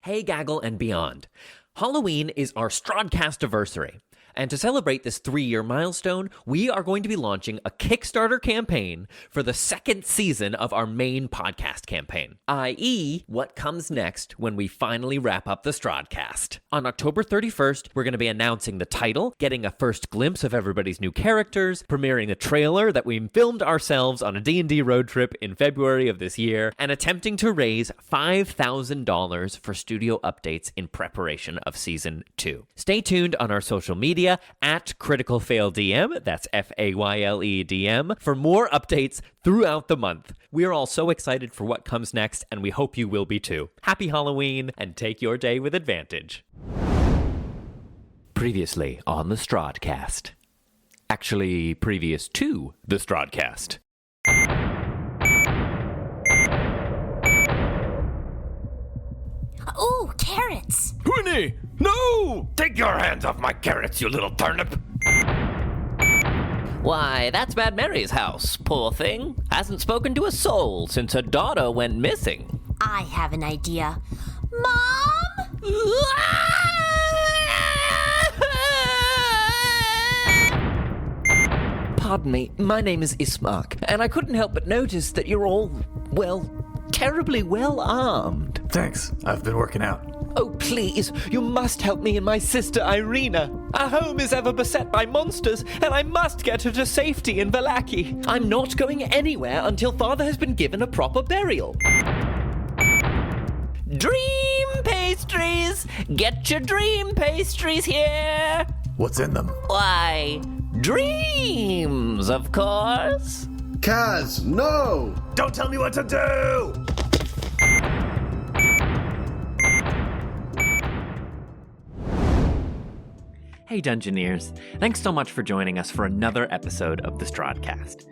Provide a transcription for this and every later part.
Hey Gaggle and beyond. Halloween is our Strahdcast anniversary. And to celebrate this 3-year milestone, we are going to be launching a Kickstarter campaign for the second season of our main podcast campaign, i.e., what comes next when we finally wrap up the Strahdcast. On October 31st, we're going to be announcing the title, getting a first glimpse of everybody's new characters, premiering the trailer that we filmed ourselves on a D&D road trip in February of this year, and attempting to raise $5,000 for studio updates in preparation of Season 2. Stay tuned on our social media at Critical Fayle DM, that's Fayle DM, for more updates throughout the month. We are all so excited for what comes next, and we hope you will be too. Happy Halloween, and take your day with advantage. Previously on the Strahdcast. Actually, previous to the Strahdcast. Ooh, carrots! Winnie! No! Take your hands off my carrots, you little turnip! Why, that's Mad Mary's house, poor thing. Hasn't spoken to a soul since her daughter went missing. I have an idea. Mom? Pardon me, my name is Ismark, and I couldn't help but notice that you're all, well, terribly well armed. Thanks, I've been working out. Oh, please, you must help me and my sister Irina. Our home is ever beset by monsters, and I must get her to safety in Vallaki. I'm not going anywhere until Father has been given a proper burial. Dream pastries! Get your dream pastries here! What's in them? Why, dreams, of course. Kaz, no! Don't tell me what to do! Hey Dungeoneers, thanks so much for joining us for another episode of the Strahdcast.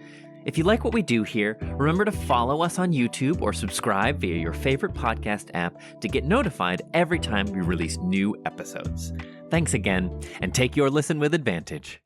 If you like what we do here, remember to follow us on YouTube or subscribe via your favorite podcast app to get notified every time we release new episodes. Thanks again, and take your listen with advantage.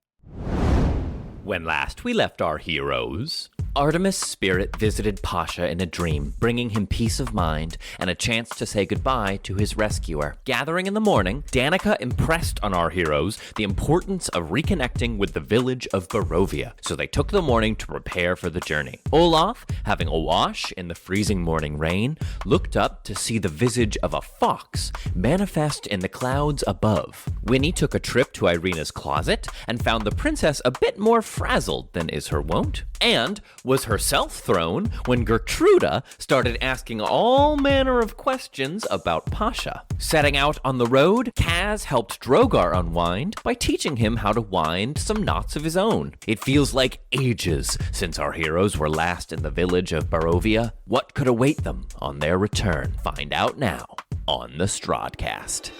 When last we left our heroes, Artemis' spirit visited Pasha in a dream, bringing him peace of mind and a chance to say goodbye to his rescuer. Gathering in the morning, Danica impressed on our heroes the importance of reconnecting with the village of Barovia, so they took the morning to prepare for the journey. Olaf, having a wash in the freezing morning rain, looked up to see the visage of a fox manifest in the clouds above. Winnie took a trip to Irina's closet and found the princess a bit more frazzled than is her wont, and was herself thrown when Gertruda started asking all manner of questions about Pasha. Setting out on the road, Kaz helped Drogar unwind by teaching him how to wind some knots of his own. It feels like ages since our heroes were last in the village of Barovia. What could await them on their return? Find out now on the Strahdcast.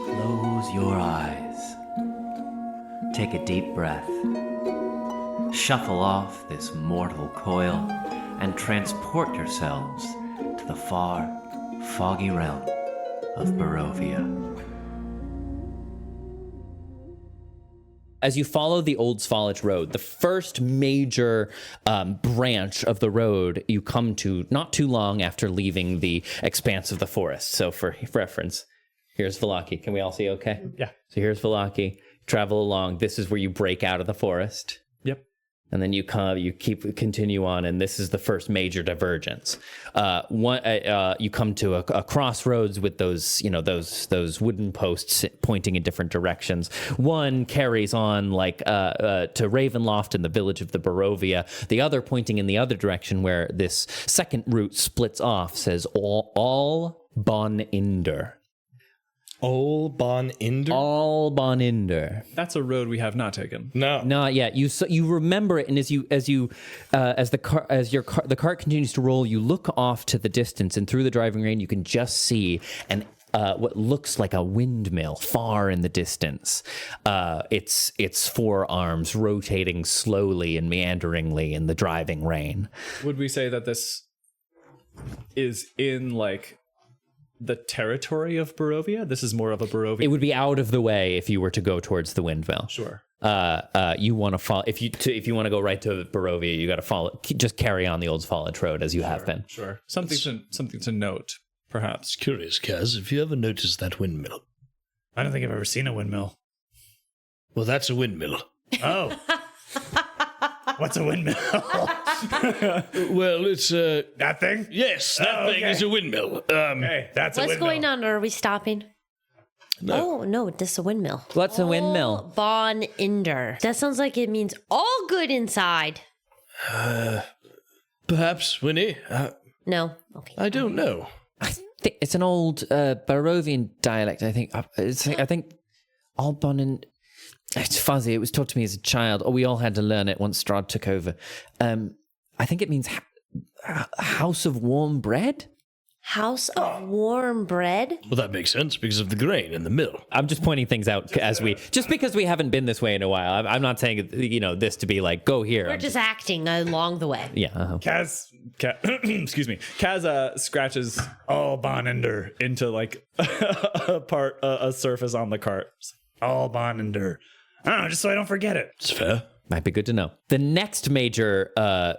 Close your eyes. Take a deep breath. Shuffle off this mortal coil and transport yourselves to the far, foggy realm of Barovia. As you follow the Old Svolage Road, the first major branch of the road you come to not too long after leaving the expanse of the forest. So for reference, here's Vallaki. Can we all see okay? Yeah. So here's Vallaki. Travel along. This is where you break out of the forest. Yep. And then you continue on, and this is the first major divergence. You come to a crossroads with those those wooden posts pointing in different directions. One carries on to Ravenloft in the village of the Barovia. The other pointing in the other direction, where this second route splits off, says all Bon Inder. All Bon Inder? All Bon Inder. That's a road we have not taken. No. Not yet. You remember it, and as the cart continues to roll, you look off to the distance, and through the driving rain, you can just see what looks like a windmill far in the distance. Its forearms rotating slowly and meanderingly in the driving rain. Would we say that this is in the territory of Barovia? This is more of a Barovia. It would be out of the way if you were to go towards the windmill. Sure. You want to follow if you want to go right to Barovia, you got to follow. Just carry on the Old Svolage Road as you have been. Sure. Something to note, perhaps. Curious, Kaz, have you ever noticed that windmill? I don't think I've ever seen a windmill. Well, that's a windmill. Oh. What's a windmill? Well, it's That thing? yes, that thing okay. is a windmill. Hey, that's a What's windmill. going on? Are we stopping? No. Oh, no, this is a windmill. What's a windmill? Bon Inder. That sounds like it means all good inside. Perhaps, Winnie. No? Okay. I don't know. I think it's an old Barovian dialect. I think. I think Albon. It's fuzzy. It was taught to me as a child. Oh, we all had to learn it once Strahd took over. I think it means house of warm bread. House of warm bread? Well, that makes sense because of the grain in the mill. I'm just pointing things out just because we haven't been this way in a while. I'm not saying this to be like go here. We're just acting along the way. Yeah. Uh-huh. Kaz excuse me. Kaz scratches all Bonender into like a surface on the cart. All Bonender. I don't know, just so I don't forget it. It's fair. Might be good to know. The next major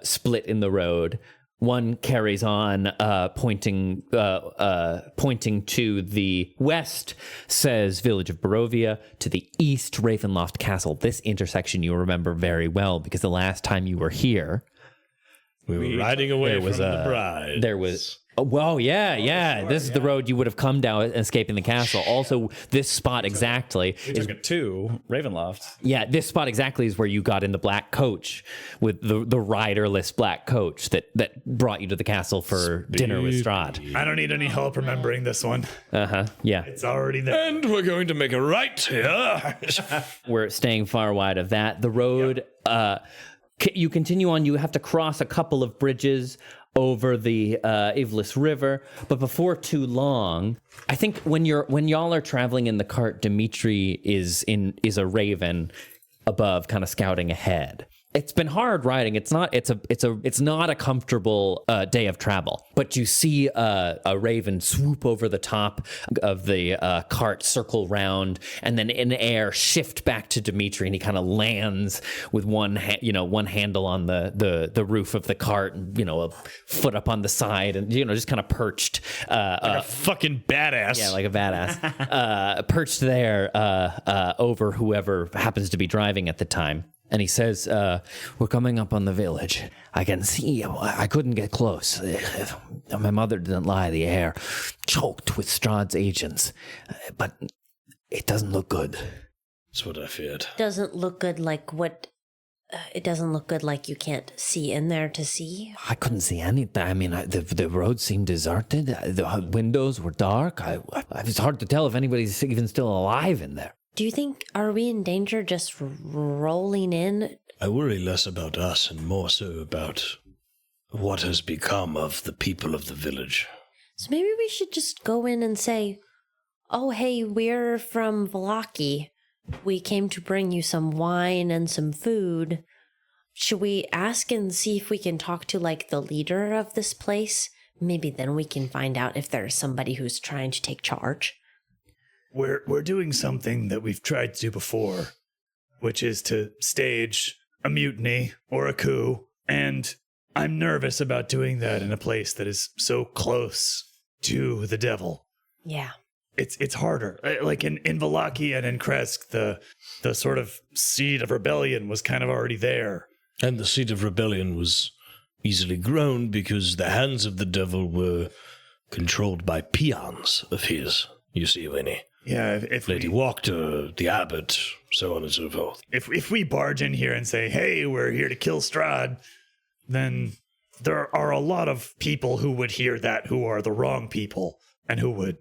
split in the road, one carries on, pointing to the west, says Village of Barovia. To the east, Ravenloft Castle. This intersection you remember very well because the last time you were here, We were riding away there from was the bride. there was. Oh, well, yeah. This is the road you would have come down escaping the castle. Also, this spot exactly We is took it to Ravenloft. yeah. This spot exactly is where you got in the black coach with the riderless black coach that brought you to the castle for dinner with Strahd. I don't need any help remembering this one. Yeah. It's already there. And we're going to make a right here. We're staying far wide of that. The road, you continue on. You have to cross a couple of bridges over the Ivlis River, but before too long, I think when y'all are traveling in the cart, Dimitri is a raven above, kind of scouting ahead. It's been hard riding. It's not a comfortable day of travel. But you see a raven swoop over the top of the cart, circle round, and then in the air shift back to Dimitri, and he kind of lands with one handle on the roof of the cart, and a foot up on the side, and just kind of perched. Like a fucking badass. Yeah, like a badass. Perched there over whoever happens to be driving at the time. And he says, we're coming up on the village. I can see, I couldn't get close. My mother didn't lie, the air choked with Strahd's agents. But it doesn't look good. That's what I feared. Doesn't look good like what... it doesn't look good like you can't see in there to see. I couldn't see anything. I mean, the road seemed deserted. The windows were dark. It's hard to tell if anybody's even still alive in there. Do you think, are we in danger just rolling in? I worry less about us and more so about what has become of the people of the village. So maybe we should just go in and say, oh, hey, we're from Vallaki. We came to bring you some wine and some food. Should we ask and see if we can talk to, the leader of this place? Maybe then we can find out if there's somebody who's trying to take charge. We're doing something that we've tried to do before, which is to stage a mutiny or a coup, and I'm nervous about doing that in a place that is so close to the devil. Yeah. It's harder. Like in Vallaki and in Kresk, the sort of seed of rebellion was kind of already there. And the seed of rebellion was easily grown because the hands of the devil were controlled by peons of his, you see, Winnie. Yeah, if Lady Wachter, the abbot, so on and so forth. If we barge in here and say, hey, we're here to kill Strahd, then there are a lot of people who would hear that who are the wrong people and who would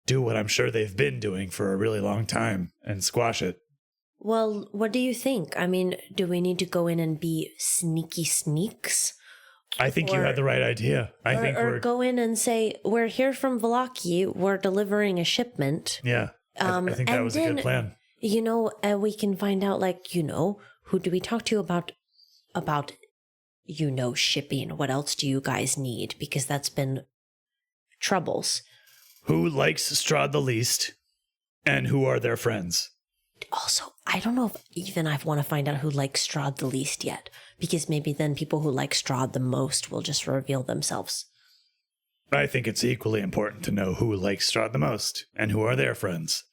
do what I'm sure they've been doing for a really long time and squash it. Well, what do you think? I mean, do we need to go in and be sneaky sneaks? I think you had the right idea. Or go in and say, we're here from Vallaki, we're delivering a shipment. Yeah, I think that was a good plan. We can find out, who do we talk to about, shipping? What else do you guys need? Because that's been troubles. Who likes Strahd the least, and who are their friends? Also, I don't know if even I want to find out who likes Strahd the least yet, because maybe then people who like Strahd the most will just reveal themselves. I think it's equally important to know who likes Strahd the most and who are their friends.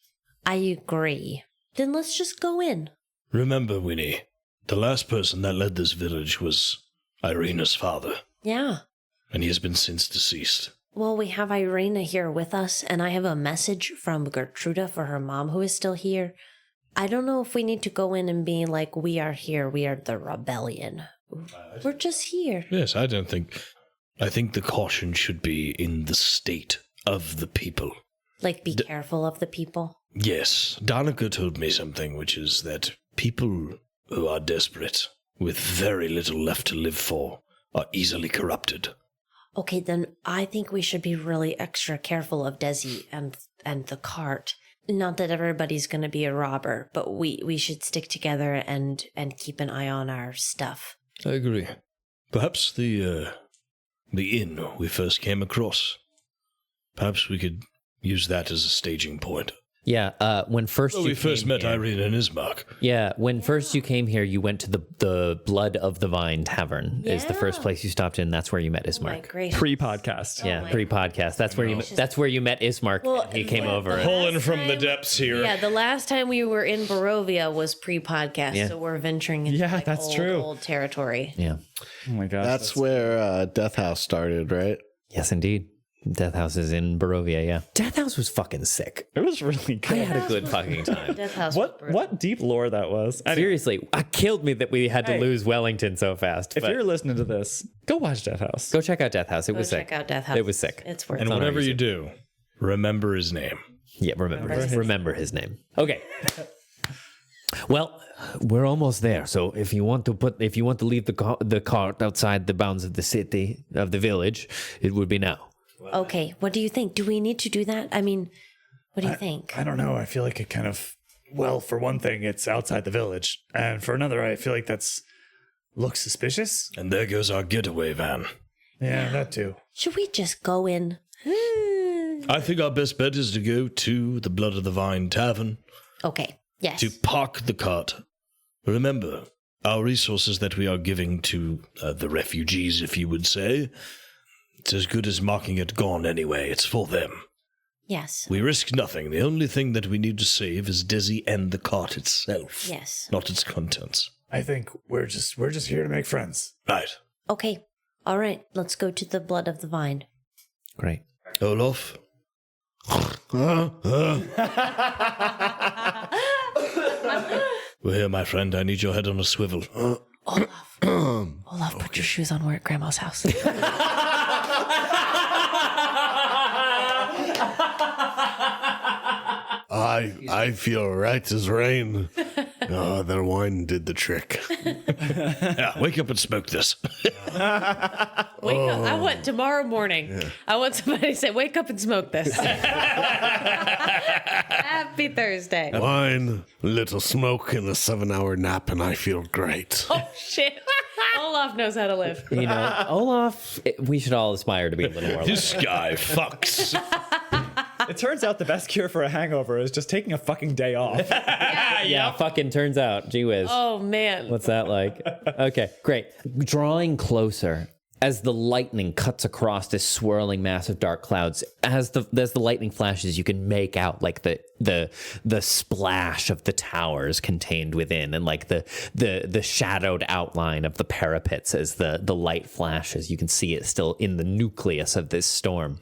I agree. Then let's just go in. Remember, Winnie, the last person that led this village was Irina's father, Yeah. and he has been since deceased. Well, we have Irina here with us, and I have a message from Gertruda for her mom who is still here. I don't know if we need to go in and be like, we are here, we are the rebellion. We're just here. Yes, I think the caution should be in the state of the people. Like, be careful of the people. Yes, Danica told me something, which is that people who are desperate, with very little left to live for, are easily corrupted. Okay, then I think we should be really extra careful of Desi and the cart. Not that everybody's going to be a robber, but we should stick together and keep an eye on our stuff. I agree. Perhaps the inn we first came across, perhaps we could use that as a staging point. Yeah, when first we first met here, Irina and Ismark. Yeah, when first you came here, you went to the Blood of the Vine Tavern. Is the first place you stopped in. That's where you met My Ismark. gracious. Pre-podcast. Yeah, pre-podcast. That's where you met Ismark. Well, he came over. Pulling from the depths here. Yeah, the last time we were in Barovia was pre-podcast, Yeah. so we're venturing into Yeah, that's true. old territory. Yeah. Oh my gosh. That's where Death House started, right? Yes, indeed. Death House is in Barovia. Yeah. Death House was fucking sick. It was really good. I had a good fucking time. Death House was brutal. What deep lore that was. Anyway, Seriously, it killed me that we had to Hey. lose Wellington so fast. if but you're listening to this, go watch Death House. go check out Death House. It Go was sick. check out Death House. It was sick. It's worth And it. whatever you do, remember his name. Yeah, remember his name. Okay. Well, we're almost there. So if you want to leave the cart outside the bounds of the city of the village, it would be now. Okay, what do you think? Do we need to do that? I mean, what do you think? I don't know. I feel like it kind of, well, for one thing, it's outside the village. And for another, I feel like that's looks suspicious. And there goes our getaway van. Yeah, that too. Should we just go in? I think our best bet is to go to the Blood of the Vine Tavern Okay, yes. to park the cart. Remember, our resources that we are giving to the refugees, if you would say, it's as good as marking it gone anyway. It's for them. Yes. We risk nothing. The only thing that we need to save is Desi and the cart itself. Yes. Not its contents. I think we're just here to make friends. Right. Okay. All right. Let's go to the Blood of the Vine. Great. Olaf? We're here, my friend. I need your head on a swivel. Olaf, put your shoes on. We're at Grandma's house. I feel right as rain. Oh, their wine did the trick. Yeah, wake up and smoke this. Wake up. I want tomorrow morning. I want somebody to say, wake up and smoke this. Happy Thursday. Wine, little smoke, and a 7-hour nap, and I feel great. Oh, shit. Olaf knows how to live. You know, Olaf, we should all aspire to be a little more like This guy fucks. It turns out the best cure for a hangover is just taking a fucking day off. Yeah, fucking turns out. Gee whiz. Oh, man. What's that like? Okay, great. Drawing closer as the lightning cuts across this swirling mass of dark clouds. As the lightning flashes, you can make out like the splash of the towers contained within, and like the shadowed outline of the parapets as the light flashes. You can see it still in the nucleus of this storm.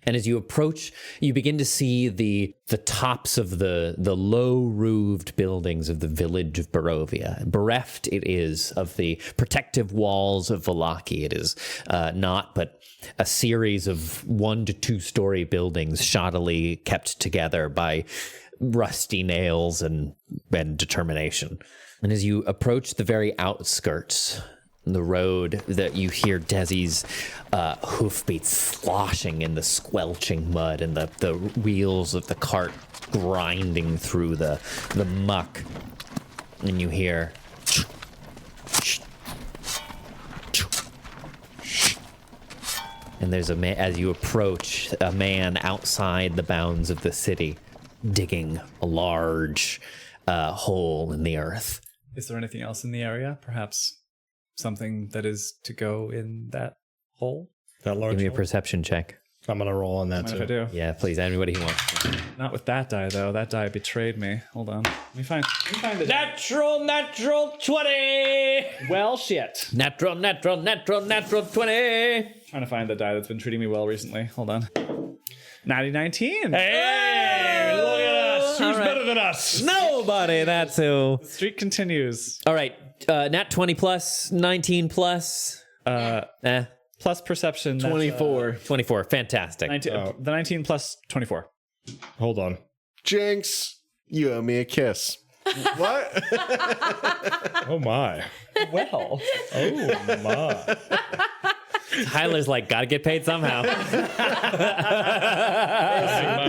And as you approach, you begin to see the tops of the low-roofed buildings of the village of Barovia. Bereft it is of the protective walls of Vallaki. It is not but a series of 1 to 2 story buildings shoddily kept together by rusty nails and determination. And as you approach the very outskirts, the road, that you hear Desi's hoofbeats sloshing in the squelching mud, and the wheels of the cart grinding through the muck. And you hear and there's a man, as you approach, a man outside the bounds of the city digging a large hole in the earth. Is there anything else in the area? Perhaps something that is to go in that hole? That large Give me a hole? perception check. I'm going to roll on that Mind too. if I do? Yeah, please, anybody who wants. Not with that die, though. That die betrayed me. Hold on. Let me find the Natural 20! Well, shit. Natural 20! Trying to find the die that's been treating me well recently. Hold on. 90-19. Hey, look at us. Who's better than us? Nobody, that's who. The streak continues. All right, nat 20 plus, 19 plus. Plus perception. that's, 24, fantastic. 19, the 19 plus 24. Hold on. Jinx, you owe me a kiss. What? Oh, my. Well. Oh, my. Tyler's like, gotta get paid somehow. My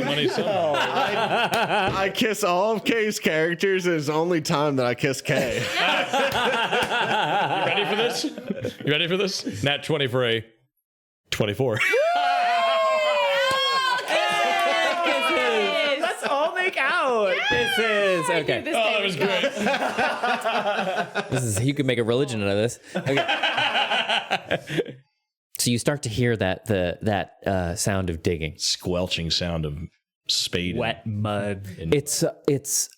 money somehow. I kiss all of K's characters. It's the only time that I kiss K. You ready for this? You ready for this? Nat 20 for a 24. Let's all make out. This is okay. Oh, that was great. This is you could make a religion out of this. Okay. So you start to hear that sound of digging. Squelching sound of spade. Wet mud. It's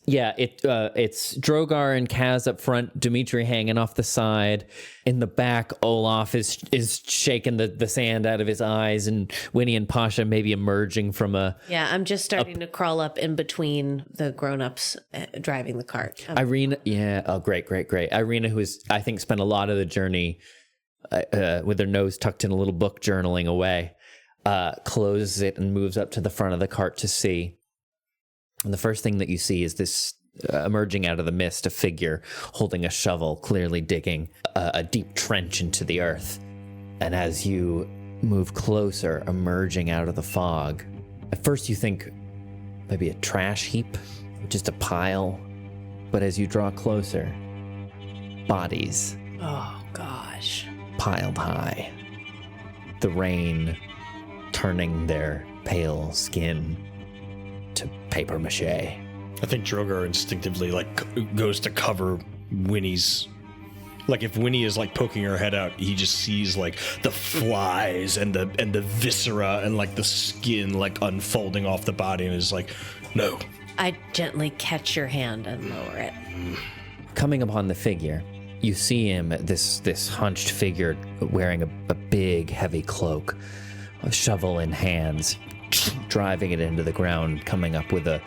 Drogar and Kaz up front, Dimitri hanging off the side. In the back, Olaf is shaking the sand out of his eyes, and Winnie and Pasha maybe emerging from a. Yeah, I'm just starting to crawl up in between the grown-ups driving the cart. Irina, yeah, oh great. Irina, who's I think spent a lot of the journey with her nose tucked in a little book, journaling away. Closes it and moves up to the front of the cart to see. And the first thing that you see is this emerging out of the mist, a figure holding a shovel, clearly digging a deep trench into the earth. And as you move closer, emerging out of the fog, at first you think maybe a trash heap, just a pile. But as you draw closer, bodies. Oh, gosh. Piled high. The rain turning their pale skin to paper mache. I think Drogar instinctively goes to cover Winnie's. Like if Winnie is poking her head out, he just sees the flies and the viscera and the skin unfolding off the body and is like, no. I gently catch your hand and lower it. Coming upon the figure, you see him, this hunched figure wearing a big, heavy cloak, a shovel in hands, driving it into the ground, coming up with a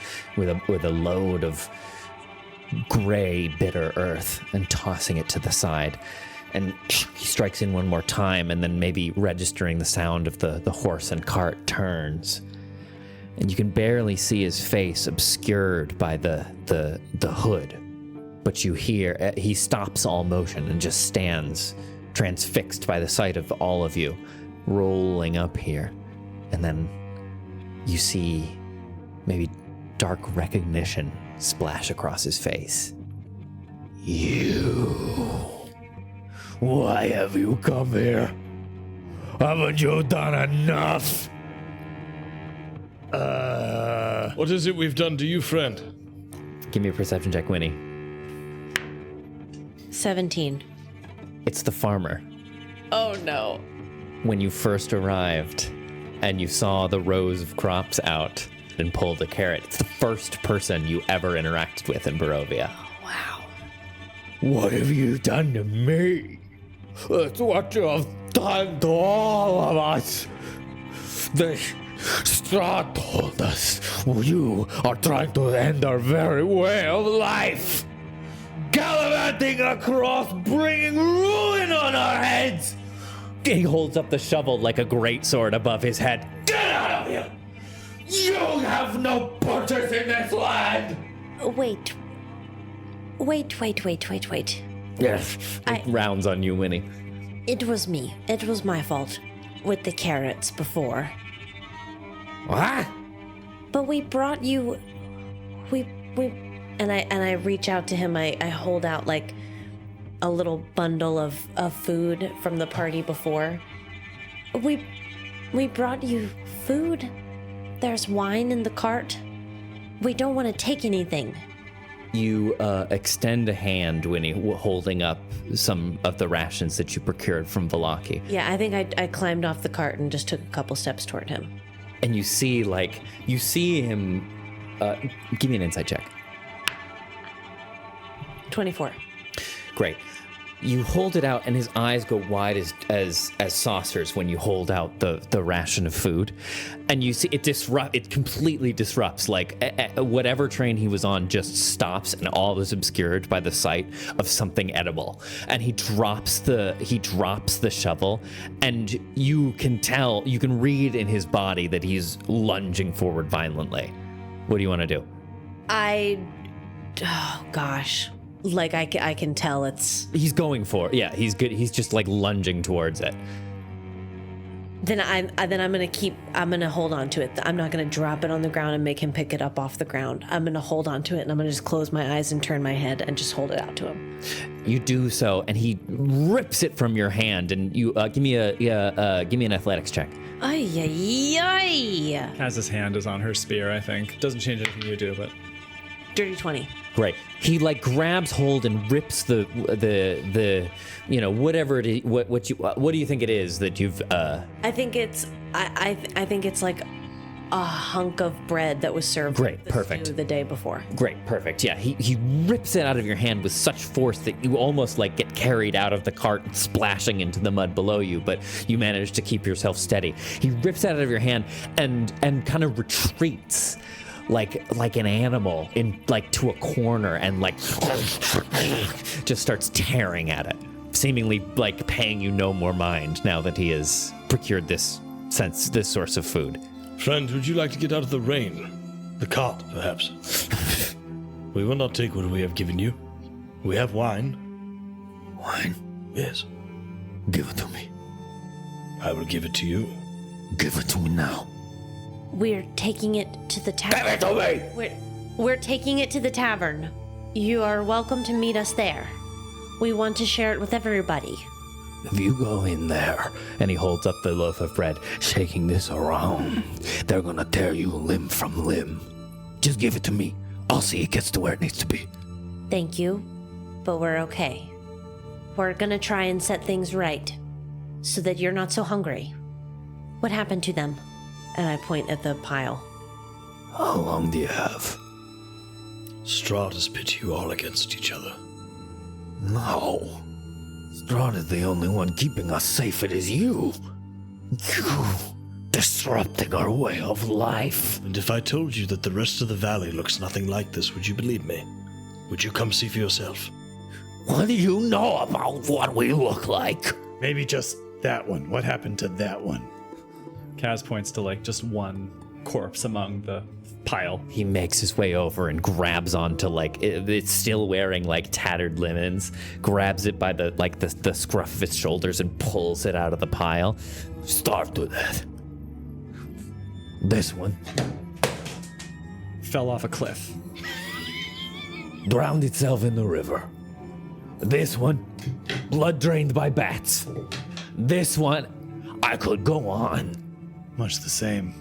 load of gray, bitter earth and tossing it to the side. And he strikes in one more time, and then maybe registering the sound of the horse and cart turns. And you can barely see his face obscured by the hood. But you hear, he stops all motion and just stands transfixed by the sight of all of you rolling up here. And then you see maybe dark recognition splash across his face. You. Why have you come here? Haven't you done enough? What is it we've done to you, friend? Give me a perception check, Winnie. 17. It's the farmer. Oh, no. When you first arrived and you saw the rows of crops out and pulled a carrot, it's the first person you ever interacted with in Barovia. Wow. What have you done to me? It's what you have done to all of us. The Strahd told us you are trying to end our very way of life. Gallivanting across, bringing ruin on our heads. He holds up the shovel like a greatsword above his head. Get out of here! You have no purchase in this land! Wait. Yes. Rounds on you, Winnie. It was me. It was my fault with the carrots before. What? But we brought you. We. And I reach out to him. I hold out like a little bundle of food from the party before. We brought you food. There's wine in the cart. We don't want to take anything. You extend a hand, Winnie, holding up some of the rations that you procured from Vallaki. Yeah, I think I climbed off the cart and just took a couple steps toward him. And you see him. Give me an insight check. 24. Great. You hold it out, and his eyes go wide as saucers when you hold out the ration of food, and you see it completely disrupts. Like whatever train he was on just stops, and all is obscured by the sight of something edible. And he drops the shovel, and you can read in his body that he's lunging forward violently. What do you want to do? Oh gosh. Like I can tell it's. He's going for it. Yeah, he's good. He's just like lunging towards it. Then I'm gonna hold on to it. I'm not gonna drop it on the ground and make him pick it up off the ground. I'm gonna hold on to it, and I'm gonna just close my eyes and turn my head and just hold it out to him. You do so, and he rips it from your hand. And you give me an athletics check. Ay ay ay. Kaz's hand is on her spear, I think. Doesn't change anything you do, but Dirty 20. Great. He like grabs hold and rips the whatever it is. What do you think it is that you've? I think it's like a hunk of bread that was served. Great, with the perfect. stew the day before. Great, perfect. Yeah, he rips it out of your hand with such force that you almost like get carried out of the cart, splashing into the mud below you, but you manage to keep yourself steady. He rips it out of your hand and kind of retreats. Like an animal to a corner, and just starts tearing at it, seemingly like paying you no more mind now that he has procured this source of food. Friend, would you like to get out of the rain? The cart, perhaps? We will not take what we have given you. We have wine. Wine? Yes. Give it to me. I will give it to you. Give it to me now. We're taking it to the tavern. Give it to me! We're taking it to the tavern. You are welcome to meet us there. We want to share it with everybody. If you go in there, And he holds up the loaf of bread. shaking this around, they're gonna tear you limb from limb. Just give it to me. I'll see it gets to where it needs to be. Thank you, but we're okay. We're gonna try and set things right so that you're not so hungry. What happened to them? And I point at the pile. How long do you have? Strahd has pit you all against each other. No. Strahd is the only one keeping us safe. It is you. You disrupting our way of life. And if I told you that the rest of the valley looks nothing like this, would you believe me? Would you come see for yourself? What do you know about what we look like? Maybe just that one. What happened to that one? Kaz points to like just one corpse among the pile. He makes his way over and grabs onto it's still wearing like tattered linens, grabs it by the scruff of its shoulders and pulls it out of the pile. Start with that. This one Fell off a cliff. drowned itself in the river. This one, blood drained by bats. This one, I could go on. Much the same,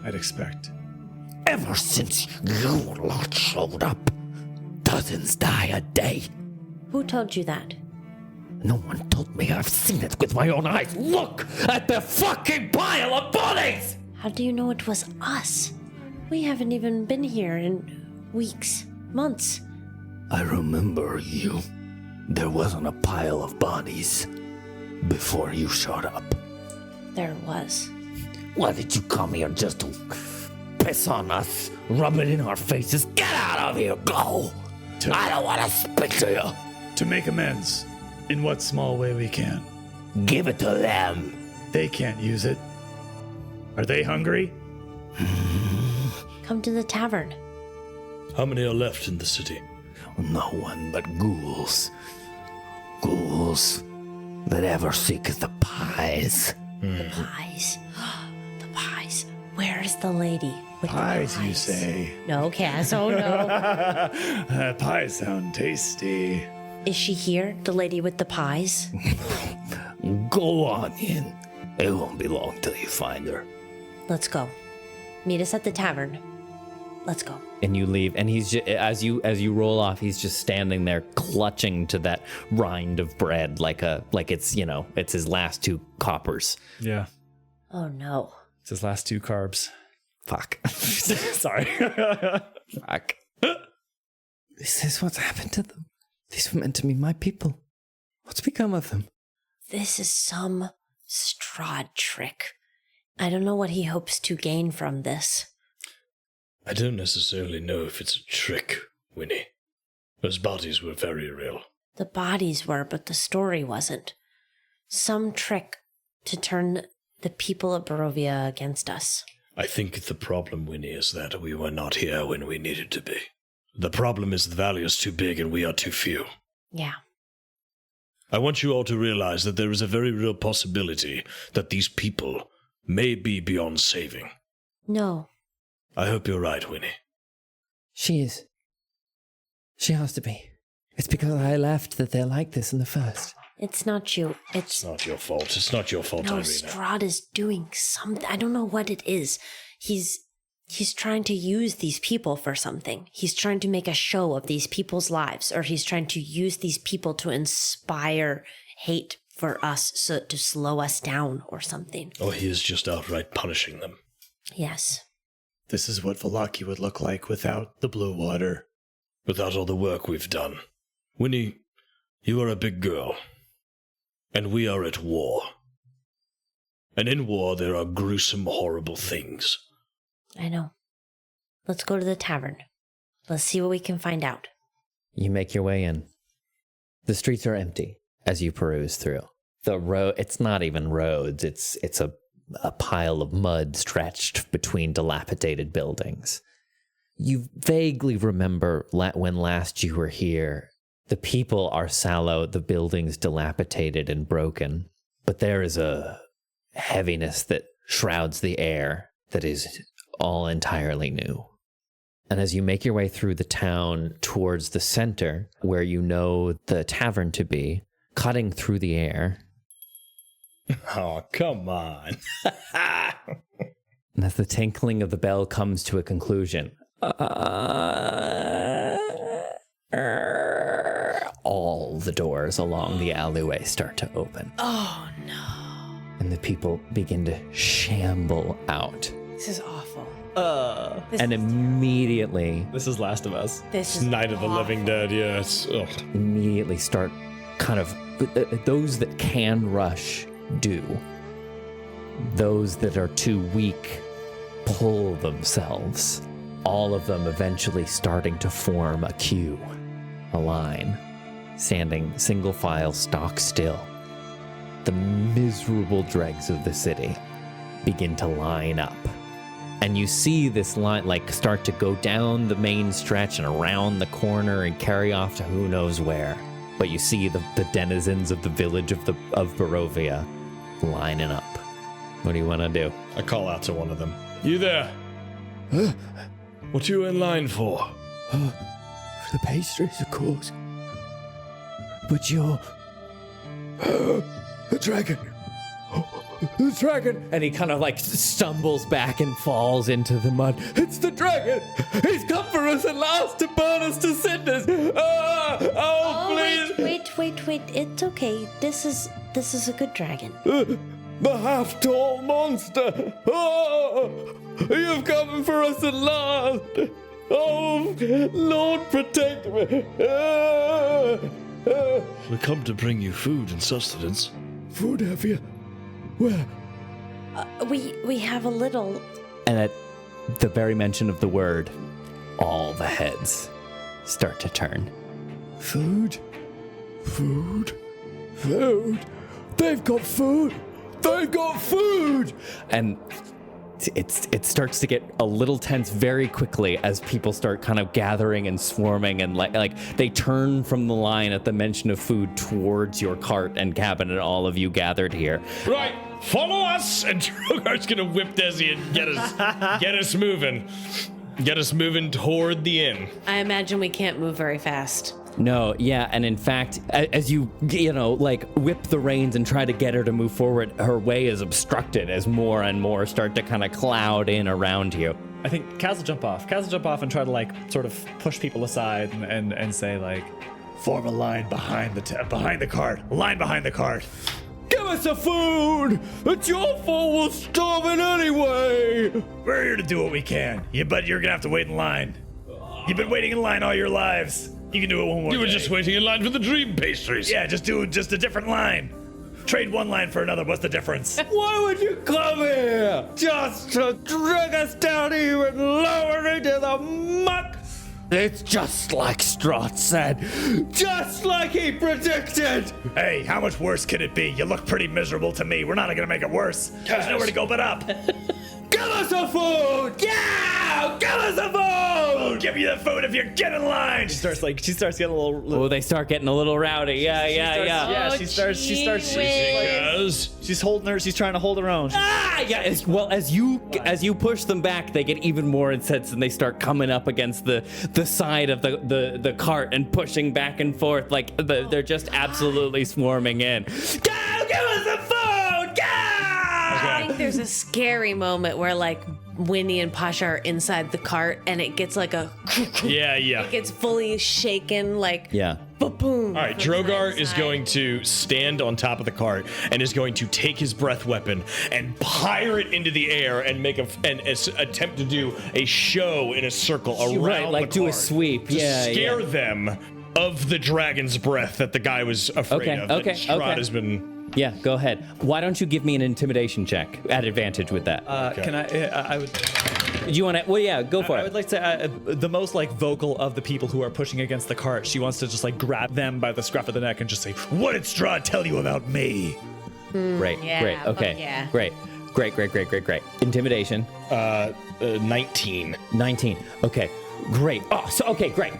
I'd expect. Ever since you lot showed up, dozens die a day. Who told you that? No one told me. I've seen it with my own eyes. Look at the fucking pile of bodies! How do you know it was us? We haven't even been here in weeks, months. I remember you. There wasn't a pile of bodies before you showed up. There was. Why did you come here just to piss on us, rub it in our faces? Get out of here, go! I don't want to speak to you. To make amends, in what small way we can. Give it to them. They can't use it. Are they hungry? Come to the tavern. How many are left in the city? No one but ghouls. Ghouls that ever seek the pies. The pies. The pies. Where is the lady with Pies, the pies? you say? No, Cass. Oh, no. Pies sound tasty. Is she here? The lady with the pies? Go on in. It won't be long till you find her. Let's go. Meet us at the tavern. let's go. And you leave, and he's just, as you roll off, he's just standing there clutching to that rind of bread like it's, you know, it's his last 2 coppers. Yeah. Oh no. It's his last 2 carbs. Fuck. Sorry. Fuck. This is what's happened to them. These were meant to be my people. What's become of them? This is some Strahd trick. I don't know what he hopes to gain from this. I don't necessarily know if it's a trick, Winnie. Those bodies were very real. The bodies were, but the story wasn't. Some trick to turn the people of Barovia against us. I think the problem, Winnie, is that we were not here when we needed to be. The problem is the valley is too big and we are too few. Yeah. I want you all to realize that there is a very real possibility that these people may be beyond saving. No. I hope you're right, Winnie. She is. She has to be. It's because I left that they're like this in the first. It's not you. It's not your fault. It's not your fault, No, Irina. Strahd is doing something. I don't know what it is. He's trying to use these people for something. He's trying to make a show of these people's lives, or he's trying to use these people to inspire hate for us, so to slow us down or something. Or he is just outright punishing them. Yes. This is what Vallaki would look like without the blue water. Without all the work we've done. Winnie, you are a big girl. And we are at war. And in war there are gruesome, horrible things. I know. Let's go to the tavern. Let's see what we can find out. You make your way in. The streets are empty as you peruse through. The road, it's not even roads, it's a pile of mud stretched between dilapidated buildings. You vaguely remember when last you were here. The people are sallow, the buildings dilapidated and broken, but there is a heaviness that shrouds the air that is all entirely new. And as you make your way through the town towards the center, where you know the tavern to be, cutting through the air. Oh, come on. And as the tinkling of the bell comes to a conclusion, all the doors along the alleyway start to open. Oh, no. And the people begin to shamble out. This is awful. And immediately, This is Last of Us. This is Night of the Living Dead, yes. Ugh. immediately start kind of, those that can rush do. Those that are too weak pull themselves. All of them eventually starting to form a queue, a line, standing single file, stock still. The miserable dregs of the city begin to line up. And you see this line like start to go down the main stretch and around the corner and carry off to who knows where. But you see the denizens of the village of Barovia lining up. What do you want to do? I call out to one of them. You there? What you in line for? The pastries, of course. But you're... the dragon. The dragon. And he kind of like stumbles back and falls into the mud. It's the dragon. He's come for us at last to burn us to cinders. Oh, please. Wait. It's okay. This is a good dragon. The half-tall monster. Oh, you've come for us at last. Oh, Lord, protect me. We come to bring you food and sustenance. Food, have you? Where? We have a little. And at the very mention of the word, all the heads start to turn. Food? Food? Food? They've got food! They've got food! And it starts to get a little tense very quickly as people start kind of gathering and swarming, and like they turn from the line at the mention of food towards your cart and cabin, and all of you gathered here. Right, follow us! And Drogar's gonna whip Desi and get us moving. Get us moving toward the inn. I imagine we can't move very fast. No, yeah, and in fact, as you like whip the reins and try to get her to move forward, her way is obstructed as more and more start to kind of cloud in around you. I think Kaz will jump off. Kaz will jump off and try to like sort of push people aside and say like, form a line behind the cart. A line behind the cart. Give us the food! It's your fault we're starving anyway! We're here to do what we can. But you're gonna have to wait in line. You've been waiting in line all your lives. You can do it one more You were day. just waiting in line for the dream pastries. Yeah, just do just a different line. Trade one line for another. What's the difference? Why would you come here? Just to drag us down even lower into the muck? It's just like Strahd said. Just like he predicted. Hey, how much worse can it be? You look pretty miserable to me. We're not gonna make it worse. There's nowhere to go but up. Give us the food! Yeah! Give us the food! We'll give you the food if you get in line. she starts getting a little. Oh, they start getting a little rowdy. Yeah. Yeah, she starts. She's holding her. She's trying to hold her own. Yeah, as you push them back, they get even more incensed and they start coming up against the side of the cart and pushing back and forth like they're just absolutely swarming in. Go, give us the food! Go! I think there's a scary moment where like Winnie and Pasha are inside the cart and it gets like a Yeah. it gets fully shaken like All boom. right, Drogar is going to stand on top of the cart and is going to take his breath weapon and fire it into the air and attempt to do a show in a circle around like the do a cart sweep. to scare them of the dragon's breath that the guy was afraid of. That Strahd has been. Yeah, go ahead. Why don't you give me an intimidation check at advantage with that? Can I would. Do you want to? Well, yeah, go for it. I would like to. The most like vocal of the people who are pushing against the cart. She wants to just like grab them by the scruff of the neck and just say, What did Strahd tell you about me? Great. Okay. yeah. Great. Intimidation. 19. 19. Okay. Great. Oh, so okay. Great.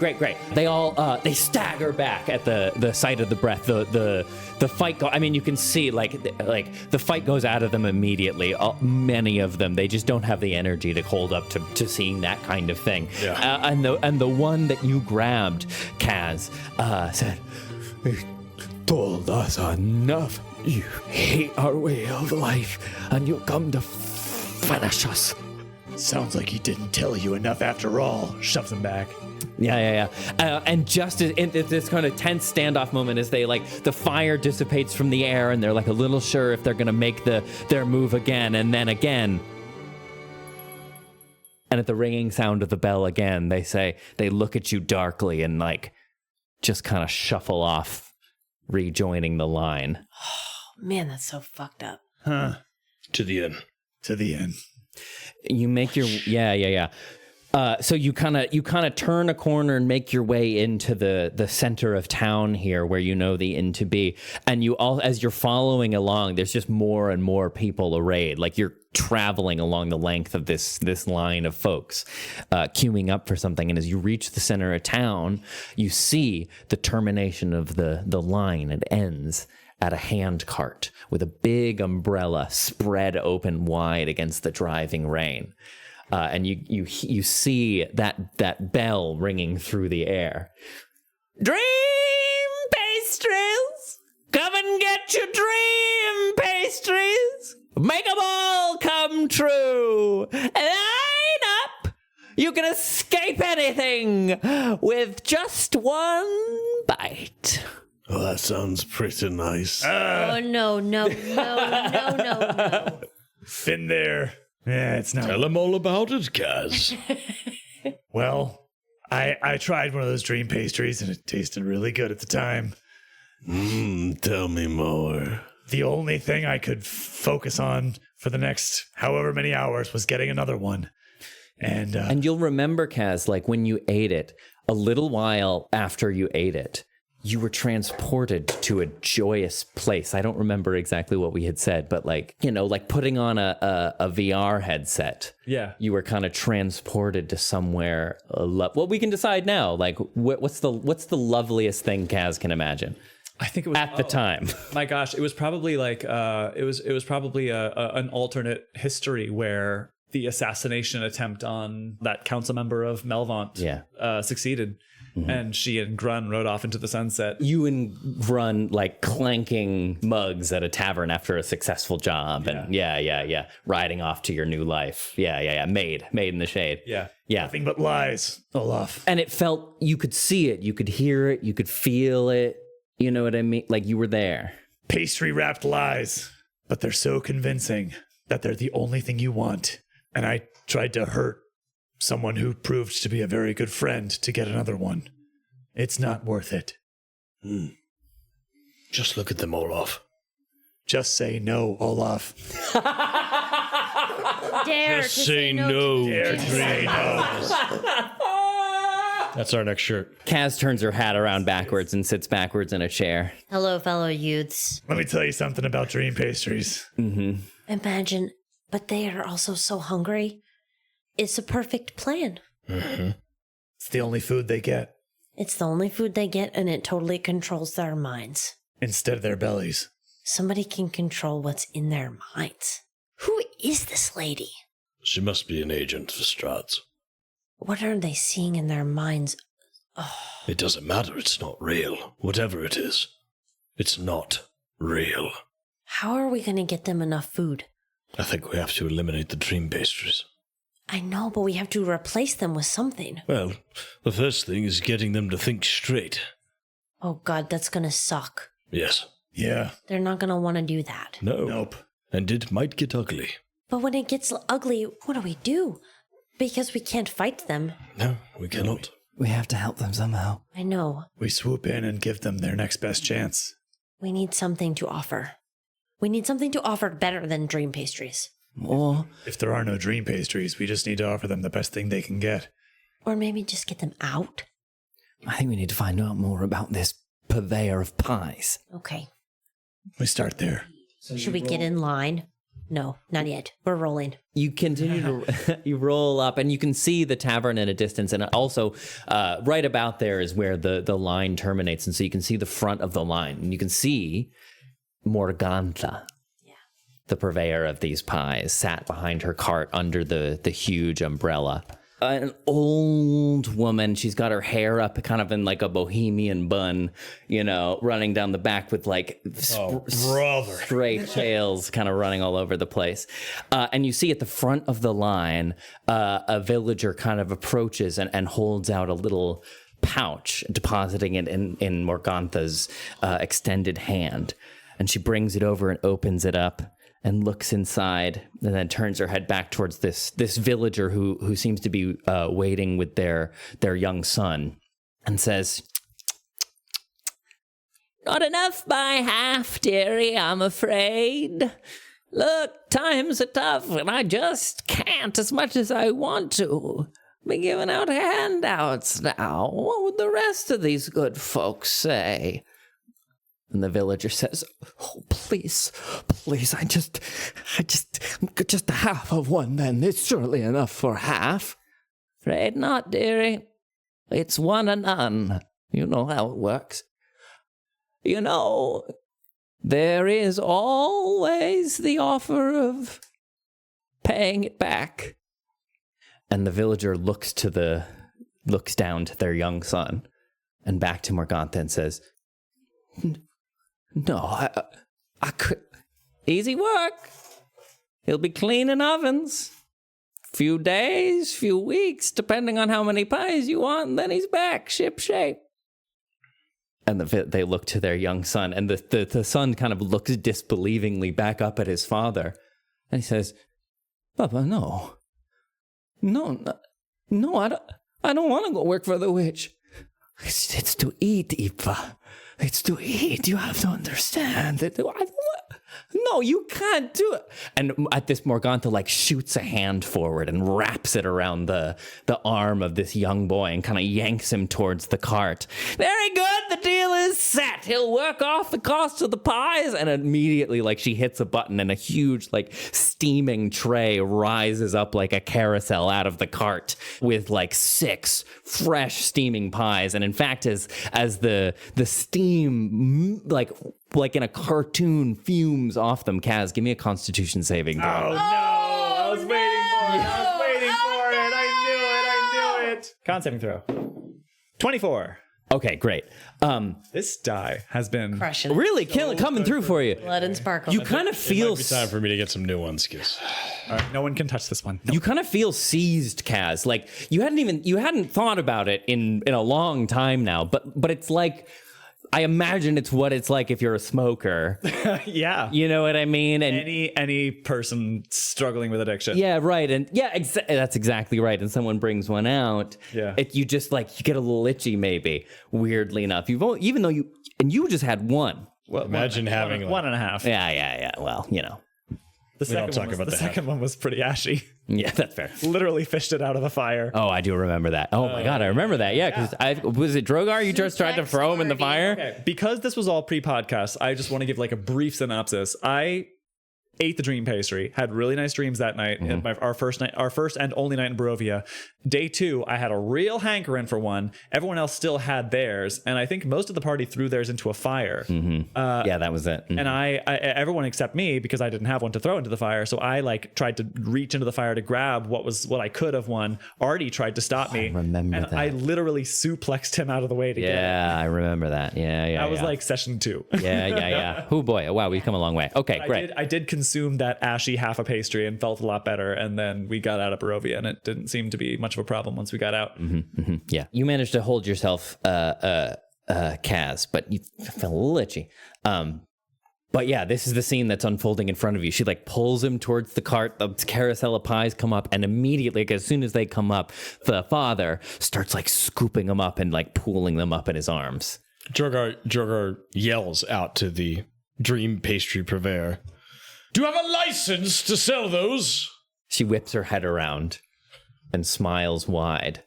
They all they stagger back at the sight of the breath. The fight. I mean, you can see like the fight goes out of them immediately. Many of them, they just don't have the energy to hold up to seeing that kind of thing. Yeah. And the one that you grabbed, Kaz, said, He told us enough. You hate our way of life, and you come to finish us. Sounds like he didn't tell you enough after all. shoves them back. Yeah. And just in this kind of tense standoff moment, as they the fire dissipates from the air, and they're like a little sure if they're gonna make their move again, and then again. And at the ringing sound of the bell again, they look at you darkly and just kind of shuffle off, rejoining the line. Oh, man, that's so fucked up. Huh. To the end. You make your so you kind of turn a corner and make your way into the center of town here, where you know the inn to be, and you all, as you're following along, there's just more and more people arrayed. Like you're traveling along the length of this line of folks, queuing up for something. And as you reach the center of town, you see the termination of the line. It ends at a hand cart with a big umbrella spread open wide against the driving rain. And you see that bell ringing through the air. Dream pastries! Come and get your dream pastries! Make them all come true! Line up! You can escape anything with just one bite. Oh, that sounds pretty nice. Oh, no. Been there. Yeah, it's not. Tell him all about it, Kaz. Well, I tried one of those dream pastries and it tasted really good at the time. Tell me more. The only thing I could focus on for the next however many hours was getting another one. And you'll remember, Kaz, when you ate it, a little while after you ate it, you were transported to a joyous place. I don't remember exactly what we had said, but putting on a VR headset. Yeah. You were kind of transported to somewhere. Well, we can decide now. What's the loveliest thing Kaz can imagine? I think it was at the time. My gosh, it was probably it was probably an alternate history where the assassination attempt on that council member of Melvant succeeded. And she and Grun rode off into the sunset. You and Grun like clanking mugs at a tavern after a successful job, and yeah, riding off to your new life. Yeah. Made in the shade. Yeah. Nothing but lies, Olaf. And it felt, you could see it, you could hear it, you could feel it. You know what I mean? Like you were there. Pastry wrapped lies, but they're so convincing that they're the only thing you want. And I tried to hurt someone who proved to be a very good friend to get another one. It's not worth it. Just look at them, Olaf. Just say no, Olaf. Dare to say no. Dare to say no. That's our next shirt. Kaz turns her hat around backwards and sits backwards in a chair. Hello, fellow youths. Let me tell you something about dream pastries. Imagine, but they are also so hungry. It's a perfect plan. It's the only food they get. It's the only food they get, and it totally controls their minds. Instead of their bellies. Somebody can control what's in their minds. Who is this lady? She must be an agent for Strahd. What are they seeing in their minds? Oh. It doesn't matter, it's not real. Whatever it is, it's not real. How are we going to get them enough food? I think we have to eliminate the dream pastries. I know, but we have to replace them with something. Well, the first thing is getting them to think straight. Oh God, that's going to suck. Yes. Yeah. They're not going to want to do that. No. Nope. And it might get ugly. But when it gets ugly, what do we do? Because we can't fight them. No, we cannot. We have to help them somehow. I know. We swoop in and give them their next best chance. We need something to offer. We need something to offer better than dream pastries. Or If there are no dream pastries, we just need to offer them the best thing they can get. Or maybe just get them out. I think we need to find out more about this purveyor of pies. Okay. We start there. Should we get in line? No, not yet. We're rolling. You continue to you roll up, and you can see the tavern in a distance, and also right about there is where the line terminates, and so you can see the front of the line, and you can see Morgantha, the purveyor of these pies, sat behind her cart under the huge umbrella. An old woman, she's got her hair up kind of in like a bohemian bun, running down the back with like straight tails kind of running all over the place. And you see at the front of the line, a villager kind of approaches and holds out a little pouch, depositing it in Morgantha's extended hand. And she brings it over and opens it up and looks inside, and then turns her head back towards this villager who seems to be waiting with their young son, and says, "Not enough by half, dearie, I'm afraid. Look, times are tough, and I just can't as much as I want to be giving out handouts now. What would the rest of these good folks say?" And the villager says, "Oh, please, I just a half of one then. It's surely enough for half." "Afraid not, dearie. It's one and none. You know how it works. There is always the offer of paying it back." And the villager looks down to their young son and back to Morgantha and says, "No, I could. Easy work. He'll be cleaning ovens. Few days, few weeks, depending on how many pies you want, and then he's back, ship shape." And they look to their young son, and the son kind of looks disbelievingly back up at his father, and he says, "Papa, no, I don't want to go work for the witch. It's to eat, Ipa. It's to eat. You have to understand that. No, you can't do it." And at this, Morgantha shoots a hand forward and wraps it around the arm of this young boy and kind of yanks him towards the cart. "Very good. The deal is set. He'll work off the cost of the pies." And immediately, she hits a button and a huge, steaming tray rises up like a carousel out of the cart with 6 fresh steaming pies. And in fact, as the steam, like in a cartoon, fumes off them. Kaz, give me a Constitution saving throw. Oh, no. I was waiting for it. I knew it. Con saving throw. 24. Okay, great. This die has been Crushing it. Really coming through for you. Blood and sparkle. You kind of feel Might be time for me to get some new ones, because All right, no one can touch this one. you kind of feel seized, Kaz. Like you hadn't thought about it in a long time now, but it's like I imagine it's what it's like if you're a smoker. Yeah. You know what I mean? And Any person struggling with addiction. yeah, right. And yeah, that's exactly right. And someone brings one out. Yeah. You just you get a little itchy, maybe. Weirdly enough, even though you just had one. Well, imagine having like, 1.5. Yeah. Well, The second one was pretty ashy. Yeah, that's fair. Literally fished it out of the fire. Oh, I do remember that. Oh my God, I remember that. Yeah, because was it Drogar? You just tried to throw him in the fire? Okay, because this was all pre-podcast, I just want to give like a brief synopsis. I ate the dream pastry, had really nice dreams that night. Our first and only night in Barovia. Day 2, I had a real hankering for one. Everyone else still had theirs, and I think most of the party threw theirs into a fire. Yeah, that was it. And I everyone except me, because I didn't have one to throw into the fire, so I tried to reach into the fire to grab what I could have won. Artie tried to stop me. I remember and that. I literally suplexed him out of the way to get it. Yeah, I remember that. Yeah. That was like session 2. Yeah. Oh boy, wow, we've come a long way. Okay, great. I did consume that ashy half a pastry and felt a lot better, and then we got out of Barovia, and it didn't seem to be much of a problem once we got out. Yeah, you managed to hold yourself, Kaz, but you felt a little itchy. But yeah, this is the scene that's unfolding in front of you. She pulls him towards the cart. The carousel of pies come up, and immediately, as soon as they come up, the father starts scooping them up and pooling them up in his arms. Drogar yells out to the dream pastry purveyor, "Do you have a license to sell those?" She whips her head around and smiles wide.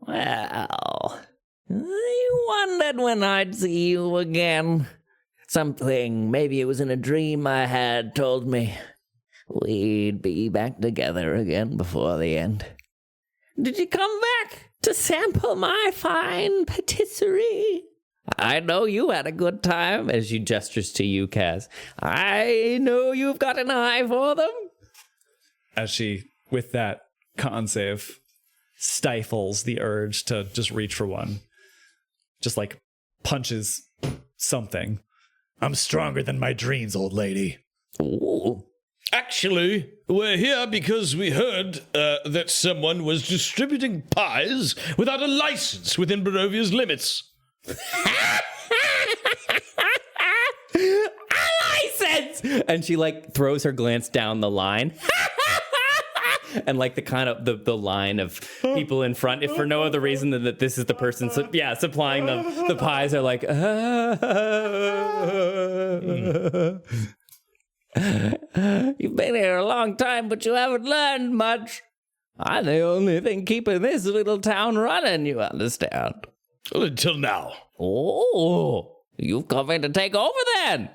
Well, I wondered when I'd see you again. Something, maybe it was in a dream I had, told me we'd be back together again before the end. Did you come back to sample my fine patisserie? I know you had a good time, as she gestures to you, Kaz. I know you've got an eye for them. As she, with that con save, stifles the urge to just reach for one. Just punches something. I'm stronger than my dreams, old lady. Ooh. Actually, we're here because we heard that someone was distributing pies without a license within Barovia's limits. A license! And she throws her glance down the line. And the kind of the line of people in front, if for no other reason than that this is the person supplying them, the pies are You've been here a long time, but you haven't learned much. I'm the only thing keeping this little town running, you understand? Well, until now. Oh, you've come in to take over then.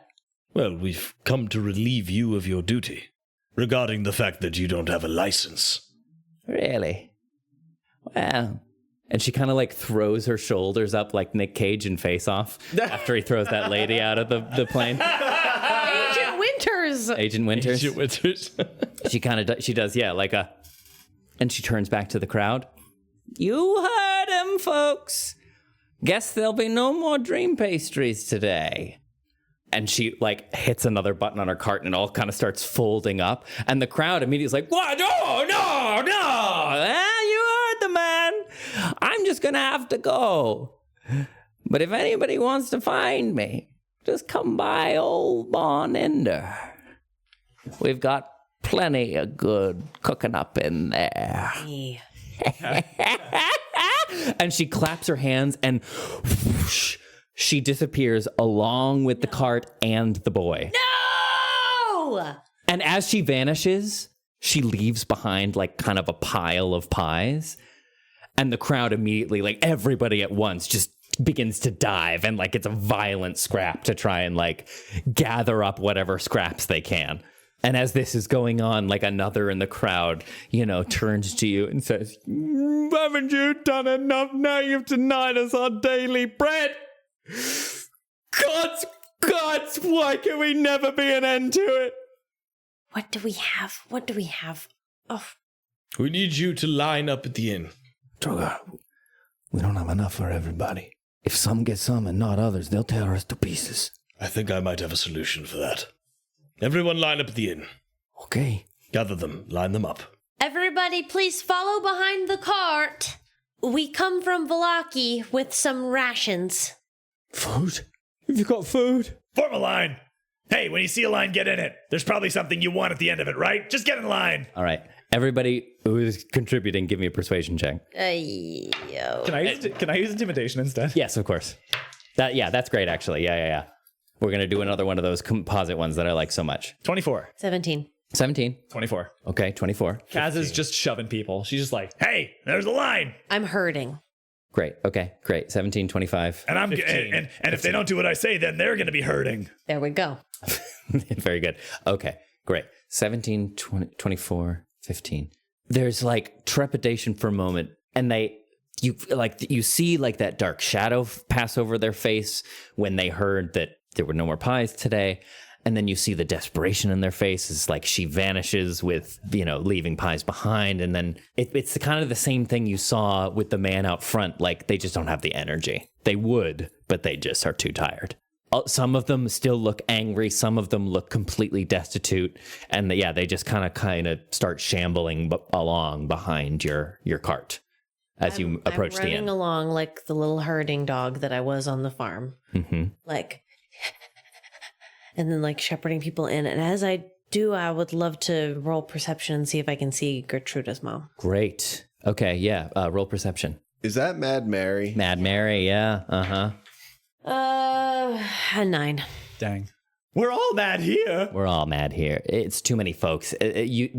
Well, we've come to relieve you of your duty regarding the fact that you don't have a license. Really? Well. And she kind of throws her shoulders up like Nick Cage in Face Off after he throws that lady out of the plane. Agent Winters. Agent Winters. She does, yeah, and she turns back to the crowd. You heard him, folks. Guess there'll be no more dream pastries today. And she hits another button on her cart and it all kind of starts folding up. And the crowd immediately is what? No. You heard the man. I'm just going to have to go. But if anybody wants to find me, just come by Old Bon Ender. We've got plenty of good cooking up in there. And she claps her hands and whoosh, she disappears along with the cart and the boy. No! And as she vanishes, she leaves behind kind of a pile of pies. And the crowd immediately, everybody at once just begins to dive. And it's a violent scrap to try and gather up whatever scraps they can. And as this is going on, another in the crowd, turns to you and says, haven't you done enough? Now you've denied us our daily bread. Gods, why can we never be an end to it? What do we have? Oh. We need you to line up at the inn. Drogar, We don't have enough for everybody. If some get some and not others, they'll tear us to pieces. I think I might have a solution for that. Everyone line up at the inn. Okay. Gather them, line them up. Everybody, please follow behind the cart. We come from Vallaki with some rations. Food? Have you got food? Form a line. Hey, when you see a line, get in it. There's probably something you want at the end of it, right? Just get in line. All right. Everybody who is contributing, give me a persuasion check. Yo. Can I use intimidation instead? Yes, of course. That's great, actually. Yeah. We're going to do another one of those composite ones that I like so much. 24. 17. 17. 24. Okay, 24. Kaz is just shoving people. She's just like, Hey, there's a line. I'm hurting. Great. Okay, great. 17, 25. And I'm and if they don't do what I say, then they're going to be hurting. There we go. Very good. Okay, great. 17, 20, 24, 15. There's like trepidation for a moment, and you see like that dark shadow pass over their face when they heard that there were no more pies today. And then you see the desperation in their faces, like she vanishes with, leaving pies behind. And then it's kind of the same thing you saw with the man out front. Like they just don't have the energy. They would, but they just are too tired. Some of them still look angry. Some of them look completely destitute. And they just kind of start shambling along behind your cart as you approach the inn. I'm running along like the little herding dog that I was on the farm. Mm-hmm. Like... and then like shepherding people in. And as I do, I would love to roll perception and see if I can see Gertruda's mom. Great. Okay, yeah. Roll perception. Is that Mad Mary? Mad Mary, yeah. Uh-huh. A 9. dang. We're all mad here. We're all mad here. It's too many folks. Your